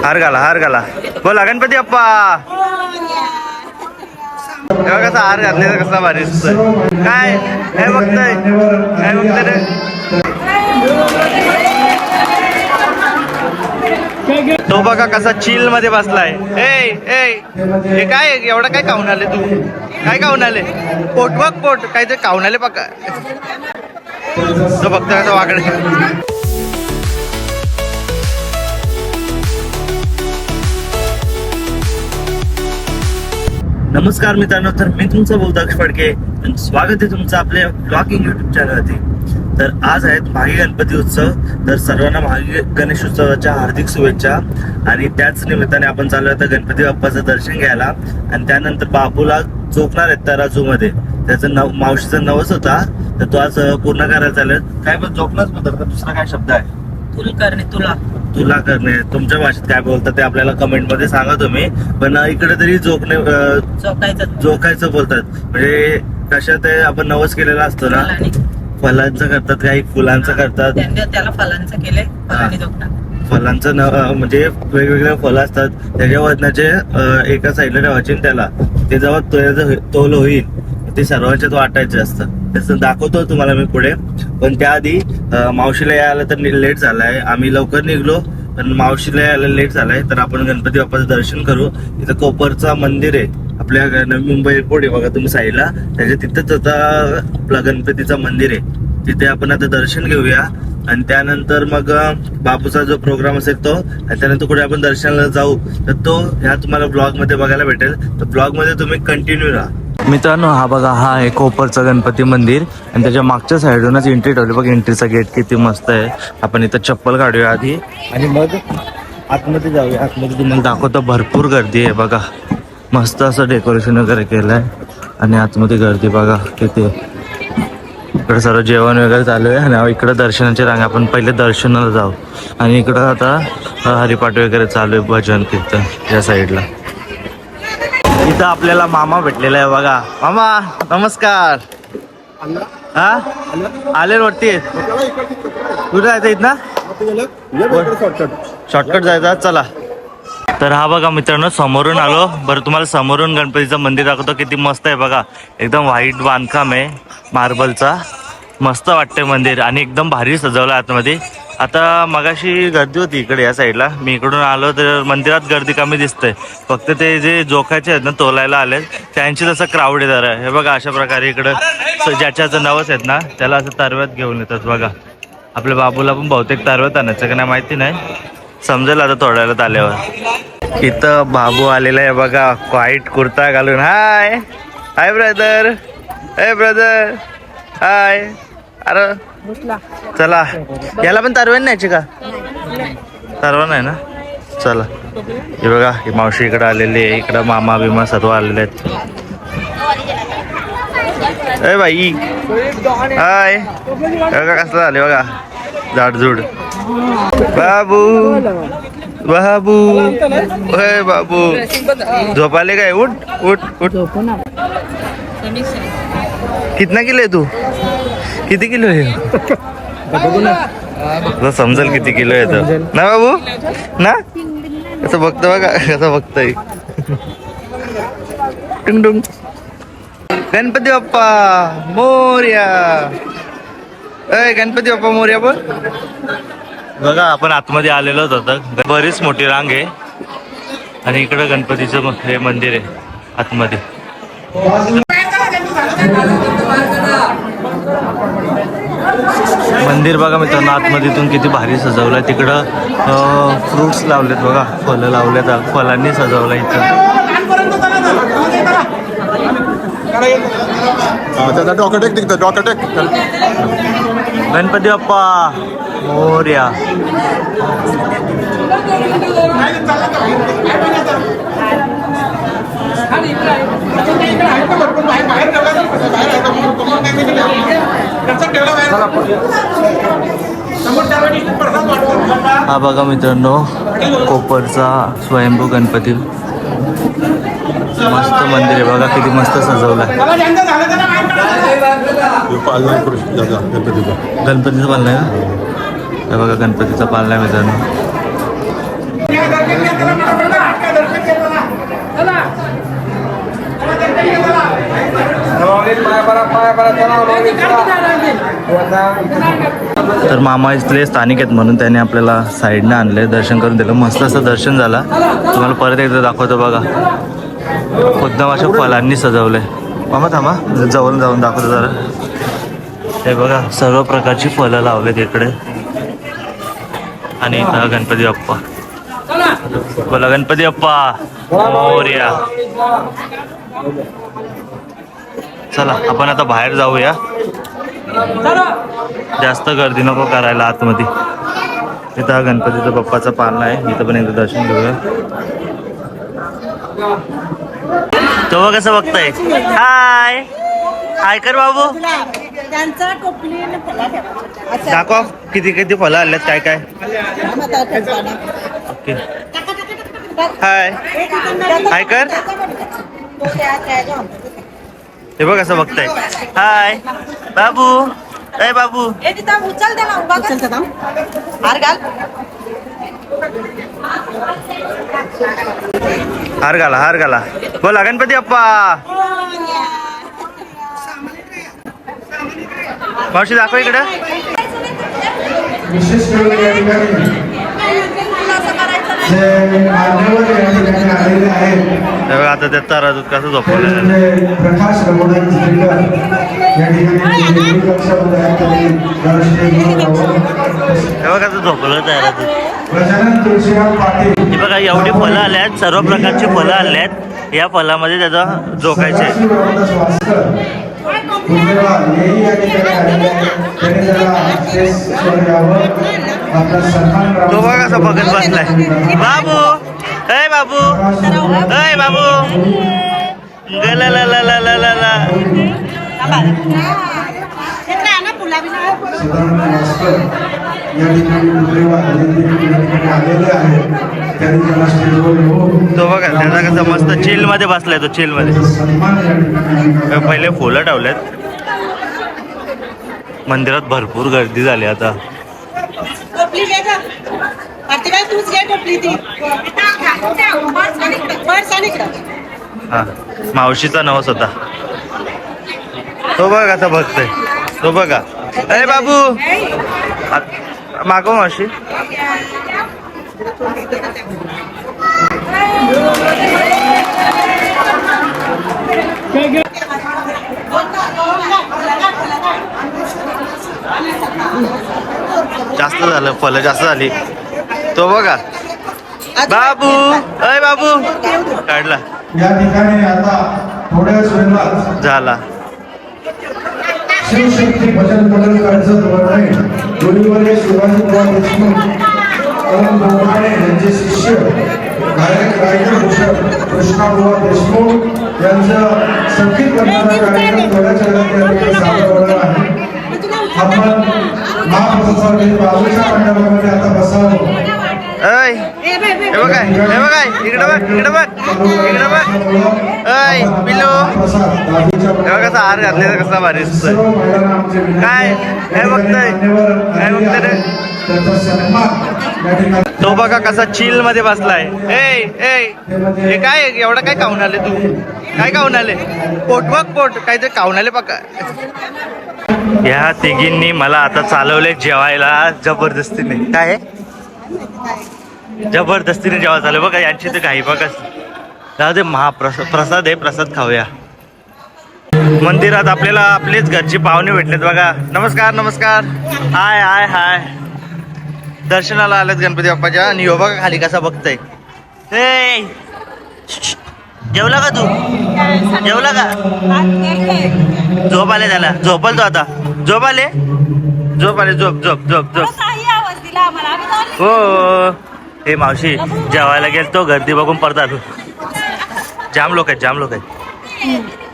हार घाला बोला गणपती बाप्पा. तेव्हा कसा हार घातलेला कसला भारी दिसतोय. काय काय बघतोय रे. तो बघा कसा चिल मध्ये बसलाय. हे काय एवढं काय खाऊन आले तू. काय खाऊन आले. पोट बघ पोट काहीतरी खाऊन आले बघा. तो बघतोय कसा वाकडे. नमस्कार मित्रांनो, तर मी तुमचा बोलदाक्ष फडके आणि स्वागत आहे तुमचं आपल्या ब्लॉगिंग युट्यूब चॅनलवरती. तर आज आहेत माघी गणपती उत्सव. तर सर्वांना माघी गणेश उत्सवाच्या हार्दिक शुभेच्छा. आणि त्याच निमित्ताने आपण चालू आता गणपती बाप्पाचं दर्शन घ्यायला. आणि त्यानंतर बापूला झोपणार आहेत तराजू मध्ये. त्याचं मावशीचा नवस होता तर तो आज पूर्ण करायला चालेल. काय पण झोपणारच म्हणतात का दुसरा काय शब्द आहे. तुला करणे तुमच्या भाषेत काय बोलतात ते आपल्याला कमेंट मध्ये सांगा तुम्ही. पण इकडे तरी झोकायचं बोलतात. म्हणजे कशात आपण नवस केलेला असतो ना. फलांचं करतात काही फुलांचं करतात. त्याला फलांचं केलंय. फलांचं म्हणजे वेगवेगळे फळं असतात. त्याच्या वजनाचे एका साईडला ठेवायचे. त्याला ते जेव्हा तोल होईल ते सर्वांच्यात वाटायचे असतं. तसं दाखवतो तुम्हाला मी पुढे. पण त्याआधी मावशीला यायला तर लेट झालाय. आम्ही लवकर निघलो पण मावशीला यायला लेट झालाय. तर आपण गणपती बाप्पाचं दर्शन करू. इथं कोपरचा मंदिर आहे आपल्या नवी मुंबई एअरपोर्ट आहे बघा तुम्ही साईडला. त्याच्या तिथंच आता आपला गणपतीचं मंदिर आहे. तिथे आपण आता दर्शन घेऊया. आणि त्यानंतर मग बापूचा जो प्रोग्राम असेल तो. आणि त्यानंतर कुठे आपण दर्शनाला जाऊ तर तो ह्या तुम्हाला ब्लॉग मध्ये बघायला भेटेल. तर ब्लॉग मध्ये तुम्ही कंटिन्यू राहा. मित्रांनो, हा बघा हा आहे कोपरचं गणपती मंदिर. आणि त्याच्या मागच्या साईडूनच एंट्री ठेवली बघ. एंट्रीचा गेट किती मस्त आहे. आपण इथं चप्पल काढूया आधी आणि मग आतमध्ये जाऊया. आतमध्ये तुम्हाला दाखवतो भरपूर गर्दी आहे बघा. मस्त असं डेकोरेशन वगैरे केलंय. आणि आतमध्ये गर्दी बघा किती. इकडे सर्व जेवण वगैरे चालू आहे. आणि इकडं दर्शनाची रांग. आपण पहिले दर्शनाला जाऊ. आणि इकडं आता हरिपाठ वगैरे चालू आहे. भजन कीर्तन या साईडला. इथं आपल्याला मामा भेटलेला आहे बघा. मामा नमस्कार. हा आले वरती. कुठे जायचं इथं. शॉर्टकट जायचा चला. तर हा बघा मित्रांनो समोरून आलो. बरं तुम्हाला समोरून गणपतीचं मंदिर दाखवतो. किती मस्त आहे बघा. एकदम व्हाईट बांधकाम आहे मार्बलचा. मस्त वाटतंय मंदिर. आणि एकदम भारी सजवलं आतमध्ये. आता मगाशी गर्दी होती इकडे या साईडला. मी इकडून आलो तर मंदिरात गर्दी कमी दिसतंय. फक्त ते जे जोखायचे आहेत ना तोलायला आले त्यांची तसं क्राऊड आहे जरा. हे बघा अशा प्रकारे इकडं ज्याच्याचं नवस आहेत ना त्याला असं तरव्यात घेऊन येतात बघा. आपल्या बाबूला पण बहुतेक तरव्यात आणायचं का नाही माहिती नाही. समजेल आता थोड्या वेळात आल्यावर. इथं बाबू आलेला आहे बघा व्हाईट कुर्ता घालून. हाय हाय ब्रदर. ब्रदर हाय. अरे चला याला पण तरवण न्यायची का. तरवण आहे ना. चला हे बघा ही मावशी इकडं आलेली आहे. इकडं मामा बिमा सर्व आलेले आहेत. ए बाई हाय. बघा कसलं झाले बघा झाडझूड. बाबू बाबू हे बाबू झोपाले काय. उठ उठ उठ. कितना किलो आहे तू. किती किलो आहे तुला समजेल किती किलो आहे तर ना बाबू ना. कसं बघतं बघा कसं बघतंय. टुंग गणपती बाप्पा मोरया. गणपती बाप्पा मोरया बोल. बघा आपण आतमध्ये आलेलोच होतं. बरीच मोठी रांग आहे. आणि इकडं गणपतीचं हे मंदिर आहे आतमध्ये. मंदिर बघा मित्रांनो आतमध्ये इथून किती भारी सजवलंय. तिकडं फ्रुट्स लावलेत बघा. फळं लावलेत. फळांनी सजवलं इथं. गणपती बाप्पा मोरया. हा बघा मित्रांनो कोपरचा स्वयंभू गणपती. मस्त मंदिर आहे बघा किती मस्त सजवलं. गणपतीचं पालना आहे का. हे बघा गणपतीचा पालना आहे मित्रांनो. तर मामा इथले स्थानिक आहेत म्हणून त्याने आपल्याला साईडने आणले, दर्शन करून दिलं. मस्त असं दर्शन झालं. तुम्हाला परत एकदा दाखवतो बघा. खुद्दम अशा फलांनी सजवलंय. मामा थांबा, जवळ जाऊन दाखवतो जरा. हे बघा सर्व प्रकारची फळं लावलेत इकडे. आणि इथं गणपती बाप्पा. बोला गणपती बाप्पा मोरया. चला आपण आता बाहेर जाऊया. जास्त गर्दी नको करायला आतमध्ये. इथं हा गणपतीचा बाप्पाचा पाळणा आहे. इथं पण एकदा दर्शन घेऊया. तो कसं बघताय. हाय हाय कर बाबू. दाखव किती किती फळं आल्यात काय काय. ओके हाय हाय कर. हे बघ कसं बघताय. हाय बाबू. ए बाबू उचल दे ना, उभा कर. हार घाल. हार घाला हार घाला. बोला गणपती बाप्पा. मावशी दाखव इकडं. विशेष करून या ठिकाणी जे मान्यवर या ठिकाणी आलेले आहेत. आता त्या ताराजूत कसं झोपवलं. प्रकाश रघुनाथ झिरकर या ठिकाणी कक्षामध्ये आहेत. हे बघा कसं झोपवलं ताराजूत. गजानन तुळशीराम पाटील. हे बघा एवढी फळं आल्यात. सर्व प्रकारची फळं आल्यात. या फळामध्ये त्याचा झोकायचे. तो बघा कसा बघत बसलाय. बाबू अय बाबू अय बाबू. गला ला ला ला ला ला ला. तो बघा त्याचा कसा मस्त चिल मध्ये बसलाय. तो चिल मध्ये पहिले फुलं ठेवलेत. मंदिरात भरपूर गर्दी झाली आता. हा मावशीचा नवस होता. तो बघा कसा बघतोय. तो बघा. अरे बाबू मागव मावशी. जास्त झालं फलं जास्त झाली. तो बघा बाबू अय बाबू काढला. या ठिकाणी आता थोड्याच वेळात झाला. शिवशक्ती भजन मंडळ कर्जत वर्णे दोन्हीवरील शिवाजी बुवा देशमुख करण बोकाणे यांचे शिष्य गायक राजभूषण कृष्णा बुवा देशमुख यांचं संगीत करणारा कार्यक्रम थोड्याच वेळात या ठिकाणी सादर होणार आहे. आपण महाप्रसादासाठी बाजूच्या मंडपामध्ये आता बसावं. ऐ हे बघा हे बघा इकडे बघ इकडे बघ इकडे बघ. ऐ पिल्लू हे बघ कसा हार घातलेला कसा भारी दिसतोय. काय हे बघतोय काय बघतोय रे. तो बघा कसा चिल मध्ये बसलाय. ए ए हे काय एवढं काय खाऊन आले तू. काय खाऊन आले. पोट बघ पोट काहीतरी खाऊन आले बघा. या तिघींनी मला आता चालवले जेवायला जबरदस्तीने. काय जबरदस्तीने जेव्हा चालू बघा. यांची तर काही बघा. जाऊ दे प्रसाद आहे. प्रसाद खाऊया. मंदिरात आपल्याला आपलेच घरचे पाहुणे भेटलेत बघा. नमस्कार नमस्कार. हाय हाय हाय. दर्शनाला आलेत गणपती बाप्पाच्या. आणि यो बघा खाली कसा बघताय. ए जेवला का तू. जेवला का. झोप आले त्याला. झोपल तो आता. झोप आले झोप आले. झोप झोप झोप झोप. हो हे मावशी जेवायला गेलतो गर्दी बघून पडतात. जाम लोक आहेत जाम लोक आहेत.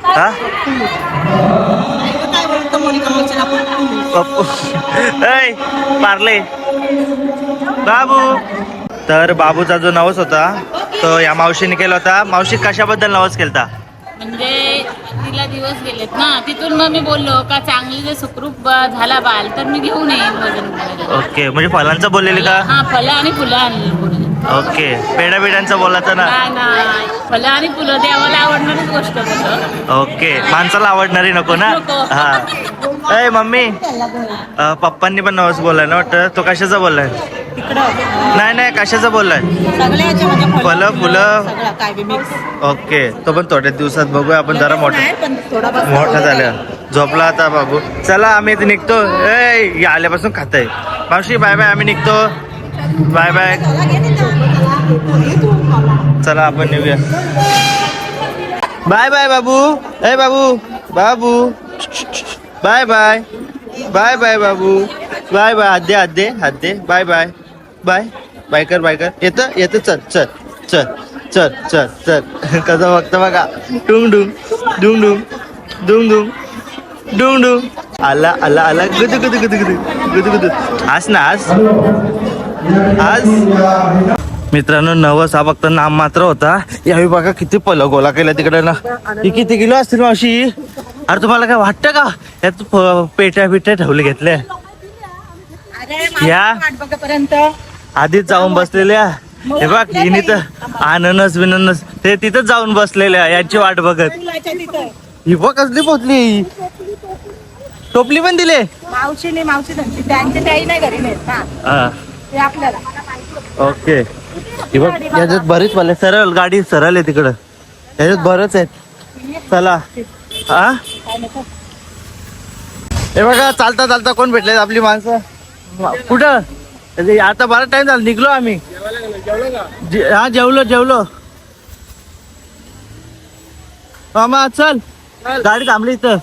हा ऐ पार्ले बाबू. तर बाबूचा जो नवस होता तो या मावशीने केला होता. मावशी कशाबद्दल नवस केलता. म्हणजे तिला दिवस गेलेत ना, तिथून मग मी बोललो का चांगली जर सुखरूप झाला बाल तर मी घेऊन येईन वजन करायला. ओके म्हणजे फलांचं बोललेली का. हा फलं आणि फुलं आणली. ओके पेढ्या बिड्यांचं बोलायचं ना. नाही फलं आणि फुलं देवाला आवडणारीच गोष्ट होतं. ओके माणसाला आवडणारी नको ना. हा ए मम्मी पप्पांनी पण नवस बोललाय ना वाटतं. तो कशाचा बोललाय? नाही कशाचा बोललाय? फलं फुलं काय बी मिक्स. ओके तो पण थोड्या दिवसात बघूया आपण जरा मोठा झाल्या. झोपला आता बाबू. चला आम्ही इथे निघतो. ए आल्यापासून खाताय मावशी. बाय बाय आम्ही निघतो. Bye bye. चला आपण निघूया. बाय बाय बाबू. ए बाबू बाबू बाय बाय. बाय बाय बाबू. Bye bye. हात दे बाय बाय. बाय बाय कर येतं चल चल चल चल चल चल. कसं बघतं बघा. डुंग डुंग डुंग डुंग डुंग डुंग डुंग डुंग. आला गुदू. आज ना आज मित्रांनो नवस हा फक्त नाम मात्र होता. यावेळी बघा किती गोला केला तिकडे ना. ही किती किलो असतील मावशी? अरे तुम्हाला काय वाटतं का यात पेट्या ठेवले घेतल्या या आधीच जाऊन बसलेल्या. हे बघ हिनी तर अननस बिननस ते तिथं जाऊन बसलेल्या यांची वाट बघत. ही बघ कसली पोचली. टोपली पण दिले मावशी त्यांचे त्याही नाही घरी नेत ना. हा ते आपल्याला. ओके हे बघ याच्यात बरेच वाले. सरळ गाडी सरळ आहे तिकडं. याच्यात बरंच आहेत. चला हा हे बघा चालता कोण भेटले आपली माणसं. कुठं आता बराच टाइम झाला. निघलो आम्ही. हा जेवलो मामा. चल गाडी थांबली इथं.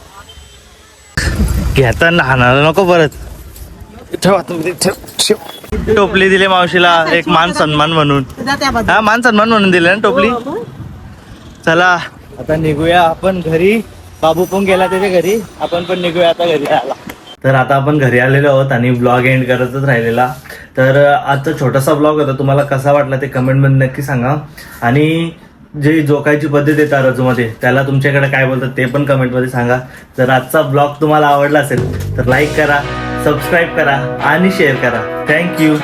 घेताना हाणाला नको परत. टोपली दिली मावशीला एक मान सन्मान म्हणून. हा मान सन्मान म्हणून दिले ना टोपली. चला आता निघूया आपण घरी. बाबू पण गेला त्याच्या घरी. आपण पण निघूया आता घरी आला. तर आता आपण घरी आलेलो आहोत आणि ब्लॉग एंड करतच राहिलेला. तर आजचा छोटासा ब्लॉग होता. तुम्हाला कसा वाटला ते कमेंटमध्ये नक्की सांगा. आणि जे जोकायची पद्धत आहे तारजूमध्ये त्याला तुमच्याकडे काय बोलतात ते पण कमेंटमध्ये सांगा. जर आजचा ब्लॉग तुम्हाला आवडला असेल तर लाईक करा, सबस्क्राईब करा आणि शेअर करा. थँक्यू.